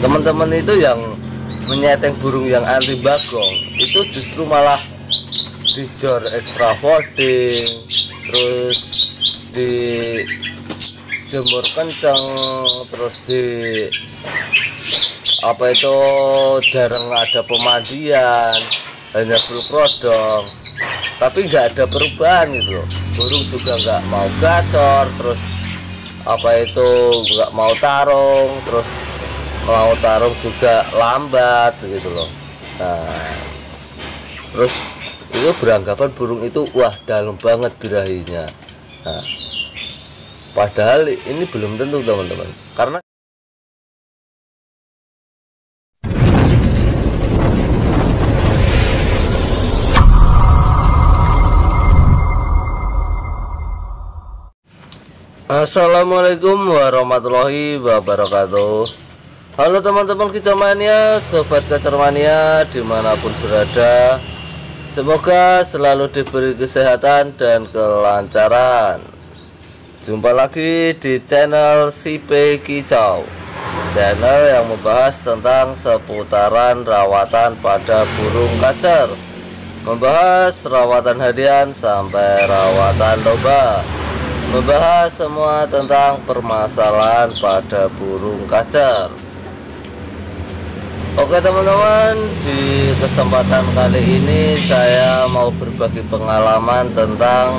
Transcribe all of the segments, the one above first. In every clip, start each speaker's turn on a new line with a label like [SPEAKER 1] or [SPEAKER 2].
[SPEAKER 1] teman-teman itu yang menyeting burung yang anti bagong itu justru malah dijor extra folding, terus di jemur kenceng, terus di apa itu jarang ada pemandian, hanya full prodong, tapi nggak ada perubahan gitu loh. Burung juga nggak mau gacor, terus apa itu nggak mau tarung, terus mau tarung juga lambat gitu loh. Nah, terus itu beranggapan burung itu wah dalam banget birahinya. Nah, padahal ini belum tentu teman-teman, karena Assalamualaikum warahmatullahi wabarakatuh. Halo teman-teman kicauania, sobat kacermania dimanapun berada, semoga selalu diberi kesehatan dan kelancaran. Jumpa lagi di channel Sipe Kicau, channel yang membahas tentang seputaran rawatan pada burung kacer, membahas rawatan harian sampai rawatan domba, membahas semua tentang permasalahan pada burung kacer. Oke teman-teman, di kesempatan kali ini saya mau berbagi pengalaman tentang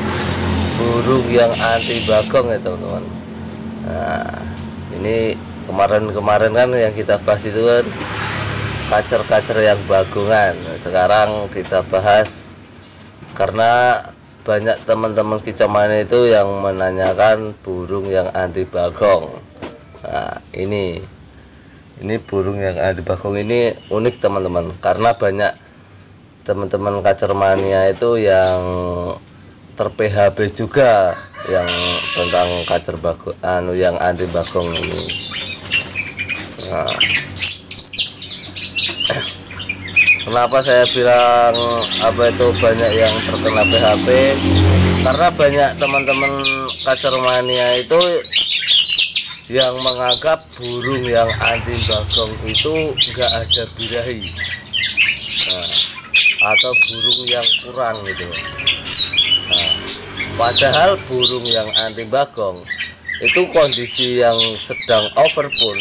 [SPEAKER 1] burung yang anti bagong ya teman-teman. Nah, ini kemarin-kemarin kan yang kita bahas itu kan kacer-kacer yang bagongan. Sekarang kita bahas karena banyak teman-teman kicauan itu yang menanyakan burung yang anti bagong. Nah, ini burung yang anti bagong ini unik teman-teman, karena banyak teman-teman kacermania itu yang ter-PHP juga yang tentang kacer bagong yang anti bagong ini. Nah, kenapa saya bilang apa itu banyak yang terkena PHP? Karena banyak teman-teman kacermania itu yang menganggap burung yang anti bagong itu enggak ada birahi, nah, atau burung yang kurang gitu. Nah, padahal burung yang anti bagong itu kondisi yang sedang over pun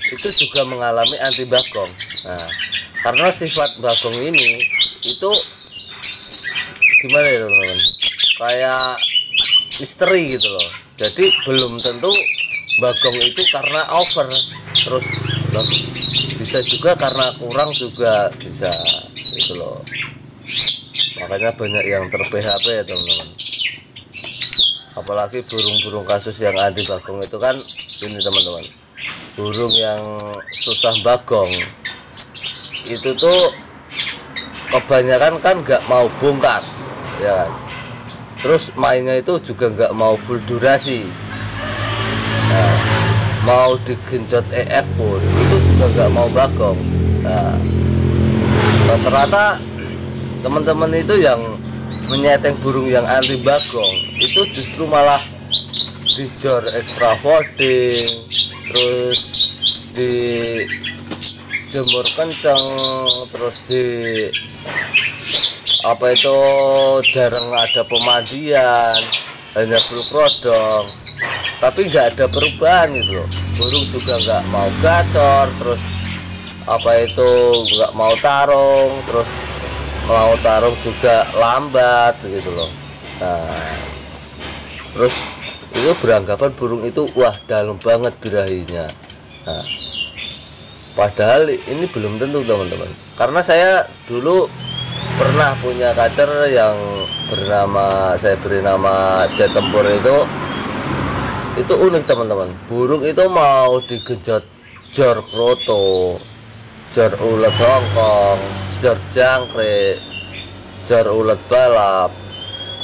[SPEAKER 1] itu juga mengalami anti bagong. Nah, karena sifat bagong ini itu gimana ya teman-teman, kayak misteri gitu loh. Jadi belum tentu bagong itu karena over, terus bisa juga karena kurang juga bisa gitu loh. Makanya banyak yang ter-PHP ya teman-teman. Apalagi burung-burung kasus yang anti bagong itu kan ini teman-teman, burung yang susah bagong itu tuh kebanyakan kan nggak mau bongkar ya kan, terus mainnya itu juga nggak mau full durasi. Nah, mau digenjot EF pun itu juga nggak mau bagong. Nah, rata-rata teman-teman itu yang menyeting burung yang anti bagong itu justru malah dijor extra folding, terus di jemur kenceng, terus di apa itu jarang ada pemandian, hanya full prodong, tapi nggak ada perubahan gitu loh. Burung juga nggak mau gacor, terus apa itu nggak mau tarung, terus mau tarung juga lambat gitu loh. Nah, terus itu beranggapan burung itu wah dalam banget birahinya. Nah, padahal ini belum tentu teman-teman, karena saya dulu pernah punya kacer yang bernama, saya beri nama jet tempur. Itu unik teman-teman. Burung itu mau digenjot jor kroto, jor ulet hongkong, jor jangkrik, jor ulet balap,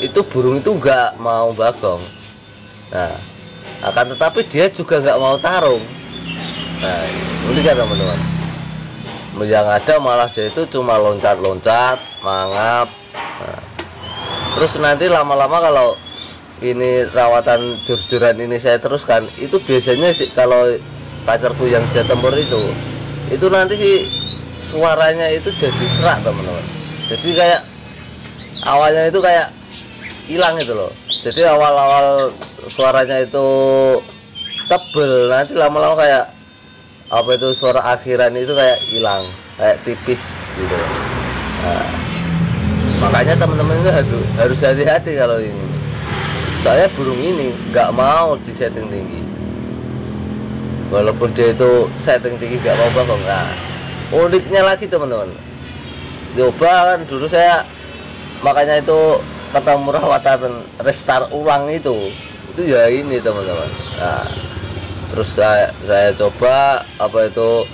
[SPEAKER 1] itu burung itu nggak mau bagong. Nah, akan tetapi dia juga nggak mau tarung. Nah, ini kan teman-teman, yang ada malah dia itu cuma loncat-loncat, mangap. Nah, terus nanti lama-lama kalau ini rawatan jor-joran ini saya teruskan, itu biasanya sih kalau kacerku yang jet tempur itu itu nanti sih suaranya itu jadi serak teman-teman. Jadi kayak awalnya itu kayak hilang gitu loh. Jadi awal-awal suaranya itu tebel, nanti lama-lama kayak apa itu suara akhiran itu kayak hilang, kayak tipis gitu. Nah, makanya teman-teman itu harus hati-hati kalau ini. Soalnya burung ini nggak mau di setting tinggi, walaupun dia itu setting tinggi nggak mau bakong. Nah, uniknya lagi teman-teman, coba kan dulu saya makanya itu ketemu rawatan restart ulang itu ya ini teman-teman. Nah, terus saya coba apa itu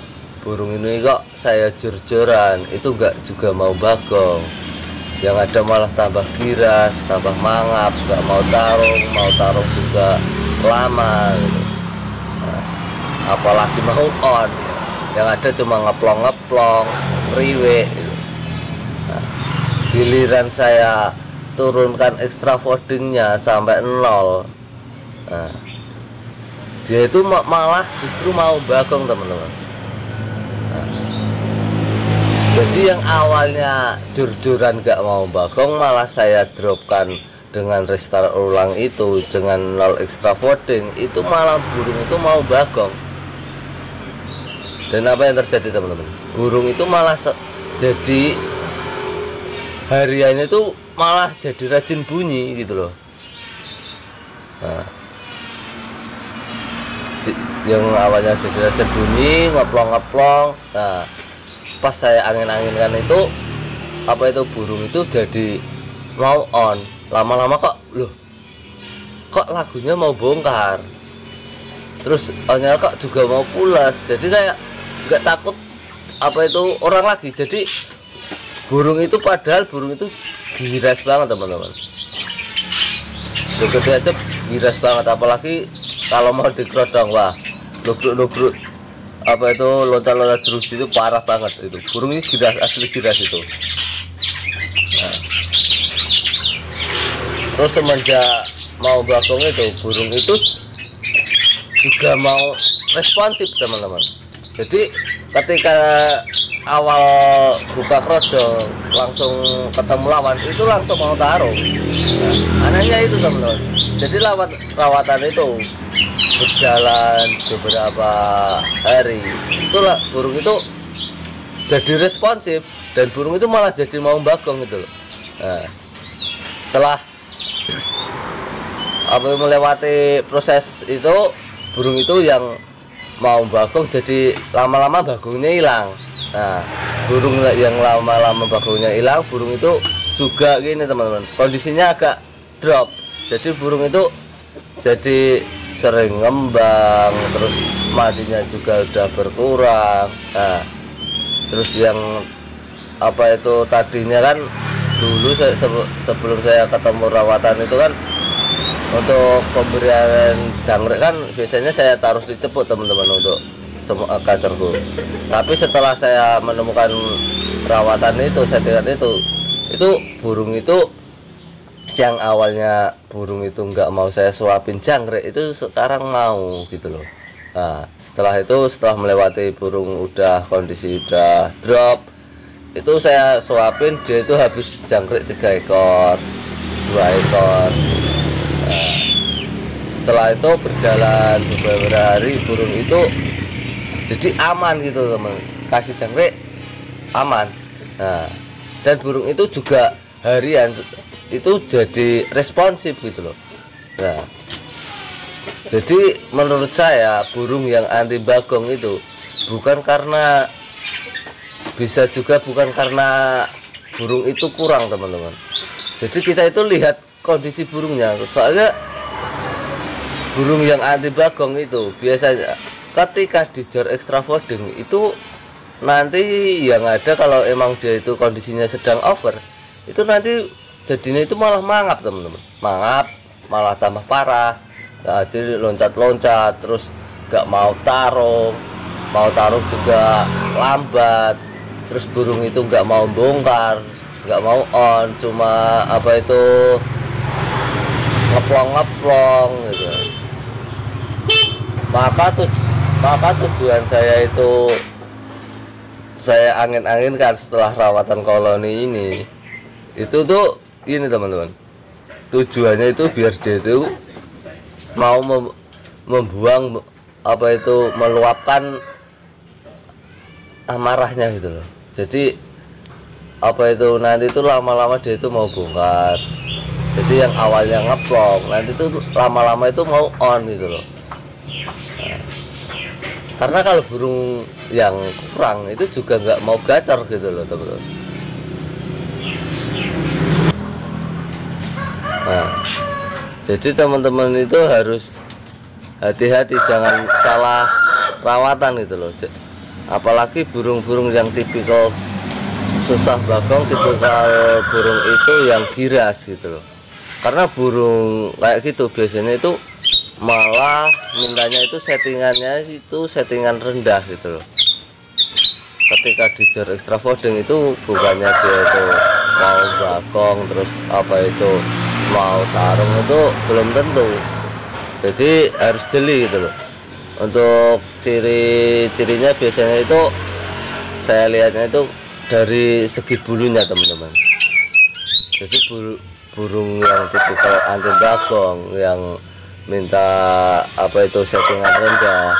[SPEAKER 1] burung ini kok saya jor-joran itu nggak juga mau bagong, yang ada malah tambah giras, tambah mangap, nggak mau tarung juga lama gitu. Nah, apalagi mau on, yang ada cuma ngeplong riwe gitu. Nah, giliran saya turunkan extra foldingnya sampai 0, nah, dia itu malah justru mau bagong teman-teman. Nah, jadi yang awalnya jor-joran gak mau bagong malah saya dropkan dengan restart ulang itu dengan 0 extra folding, itu malah burung itu mau bagong. Dan apa yang terjadi teman-teman, burung itu malah jadi hariannya itu malah jadi rajin bunyi gitu loh. Nah, yang awalnya jadi rajin bunyi ngeplong. Nah, pas saya angin-anginkan itu apa itu burung itu jadi mau on. Lama-lama kok lagunya mau bongkar, terus onnya kok juga mau pulas. Jadi kayak nggak takut apa itu orang lagi. Jadi burung itu padahal burung itu giras banget teman-teman, deket aja giras banget, apalagi kalau mau dikerodong, wah lugruk apa itu loncat-loncat terus itu parah banget. Itu burung ini giras, asli giras itu. Nah, terus semenjak mau bagong itu burung itu juga mau responsif teman-teman. Jadi ketika awal buka kerodong langsung ketemu lawan itu langsung mau tarung. Nah, anehnya itu teman-teman. Jadi rawatan itu berjalan beberapa hari, itulah burung itu jadi responsif dan burung itu malah jadi mau bagong gitu loh. Nah, setelah melewati proses itu, burung itu yang mau bagong jadi lama-lama bagongnya hilang. Nah, burung yang lama-lama bagongnya hilang, burung itu juga gini teman-teman, kondisinya agak drop. Jadi burung itu jadi sering ngembang, terus madinya juga udah berkurang. Nah, terus yang apa itu tadinya kan dulu sebelum saya ketemu rawatan itu kan untuk pemberian jangkrik kan biasanya saya taruh di ceput teman-teman untuk semua kacerku. Tapi setelah saya menemukan rawatan itu, settingan itu burung itu yang awalnya burung itu nggak mau saya suapin jangkrik itu sekarang mau gitu loh. Nah, setelah melewati burung udah kondisi udah drop, itu saya suapin, dia itu habis jangkrik 3 ekor 2 ekor. Nah, setelah itu berjalan beberapa hari, burung itu jadi aman gitu teman, kasih jangkrik aman. Nah, dan burung itu juga harian itu jadi responsif gitu loh. Nah, jadi menurut saya burung yang anti bagong itu bukan karena burung itu kurang teman-teman. Jadi kita itu lihat kondisi burungnya. Soalnya burung yang anti bagong itu biasanya ketika dijor extra folding itu nanti yang ada kalau emang dia itu kondisinya sedang over, itu nanti jadinya itu malah mangap teman-teman, mangap malah tambah parah. Nah, jadi loncat-loncat, terus nggak mau tarung juga lambat, terus burung itu nggak mau bongkar, nggak mau on, cuma apa itu ngeplong gitu. Maka tujuan saya itu saya angin-anginkan setelah rawatan koloni ini itu tuh ini teman-teman, tujuannya itu biar dia itu mau membuang apa itu, meluapkan amarahnya gitu loh. Jadi apa itu nanti itu lama-lama dia itu mau bongkar. Jadi yang awalnya ngeplong nanti itu lama-lama itu mau on gitu loh. Nah, karena kalau burung yang kurang itu juga nggak mau gacor gitu loh teman-teman. Nah, jadi teman-teman itu harus hati-hati, jangan salah rawatan gitu loh. Apalagi burung-burung yang tipikal susah bagong, tipikal burung itu yang giras gitu loh. Karena burung kayak gitu biasanya itu malah mintanya itu settingannya itu settingan rendah gitu loh. Ketika di jar extra folding itu bukannya dia itu mau bagong terus apa itu mau tarung, itu belum tentu. Jadi harus jeli gitu loh. Untuk ciri-cirinya biasanya itu saya lihatnya itu dari segi bulunya teman-teman. Jadi burung yang tipikal anti bagong yang minta apa itu settingan rendah,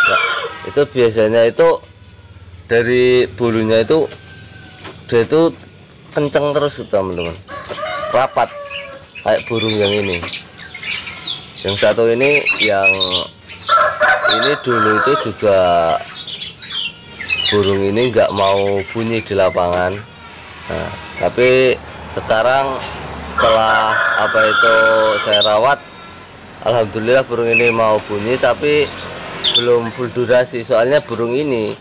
[SPEAKER 1] nah, itu biasanya itu dari bulunya itu dia itu kenceng terus teman-teman, rapat kayak burung yang ini. Yang satu ini yang ini dulu itu juga burung ini nggak mau bunyi di lapangan. Nah, tapi sekarang setelah apa itu saya rawat, alhamdulillah burung ini mau bunyi, tapi belum full durasi. Soalnya burung ini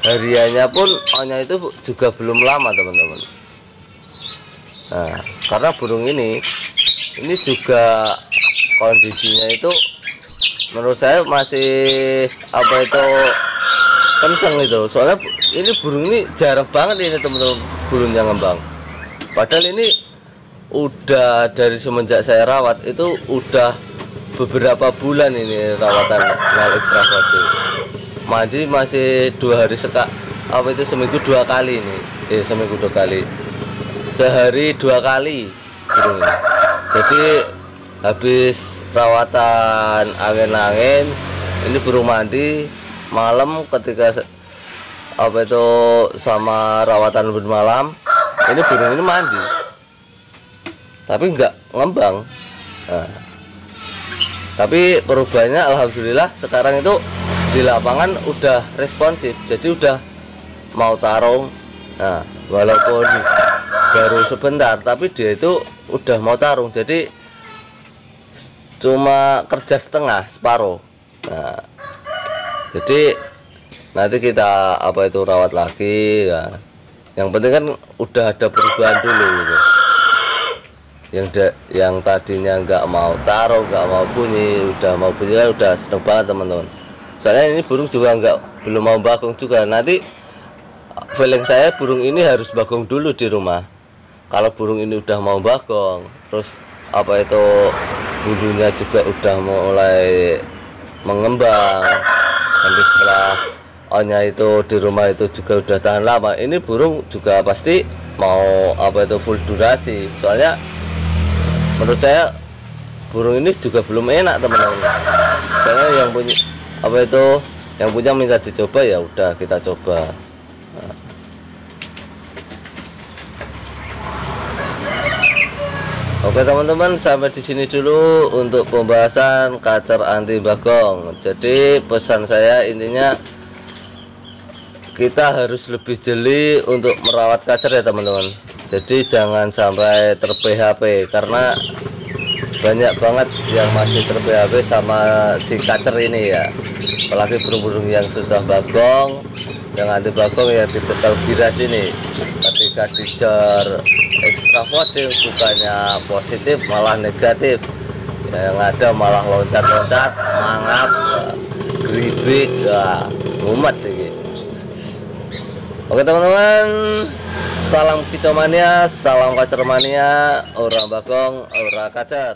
[SPEAKER 1] hariannya pun onnya itu juga belum lama teman-teman. Nah, karena burung ini juga kondisinya itu menurut saya masih apa itu kenceng itu. Soalnya ini burung ini jarang banget ini teman-teman, burung yang ngembang. Padahal ini udah dari semenjak saya rawat itu udah beberapa bulan ini rawatan nal extra folding. Mandi masih 2 hari apa itu seminggu 2 kali ini. Seminggu 2 kali. Sehari 2 kali burung ini. Jadi habis rawatan angin-angin ini burung mandi malam, ketika apa itu sama rawatan bermalam ini burung ini mandi tapi enggak ngembang. Nah, tapi perubahannya alhamdulillah sekarang itu di lapangan udah responsif, jadi udah mau tarung. Nah, walaupun baru sebentar tapi dia itu udah mau tarung, jadi cuma kerja setengah, separuh. Nah, jadi nanti kita apa itu rawat lagi ya. Yang penting kan udah ada perubahan dulu gitu. Yang tadinya nggak mau taruh, nggak mau bunyi, udah mau bunyi, udah seneng banget teman-teman. Soalnya ini burung juga belum mau bagong juga. Nanti feeling saya burung ini harus bagong dulu di rumah. Kalau burung ini udah mau bagong, terus apa itu bulunya juga udah mulai mengembang, nanti setelah onnya itu di rumah itu juga udah tahan lama, ini burung juga pasti mau apa itu full durasi. Soalnya menurut saya burung ini juga belum enak teman-teman. Soalnya yang punya apa itu yang punya minta dicoba, ya udah kita coba. Nah. Oke teman-teman, sampai di sini dulu untuk pembahasan kacer anti bagong. Jadi pesan saya intinya kita harus lebih jeli untuk merawat kacer ya teman-teman. Jadi jangan sampai ter-PHP, karena banyak banget yang masih ter-PHP sama si kacer ini ya. Apalagi burung-burung yang susah bagong, yang anti bagong ya tipikal giras ini. Ketika dijar extra folding bukannya positif malah negatif, yang ada malah loncat-loncat, mangap, geribik, ya, mumet ini. Oke teman-teman, salam kicau mania, salam kacer mania, ora bagong, ora kacer.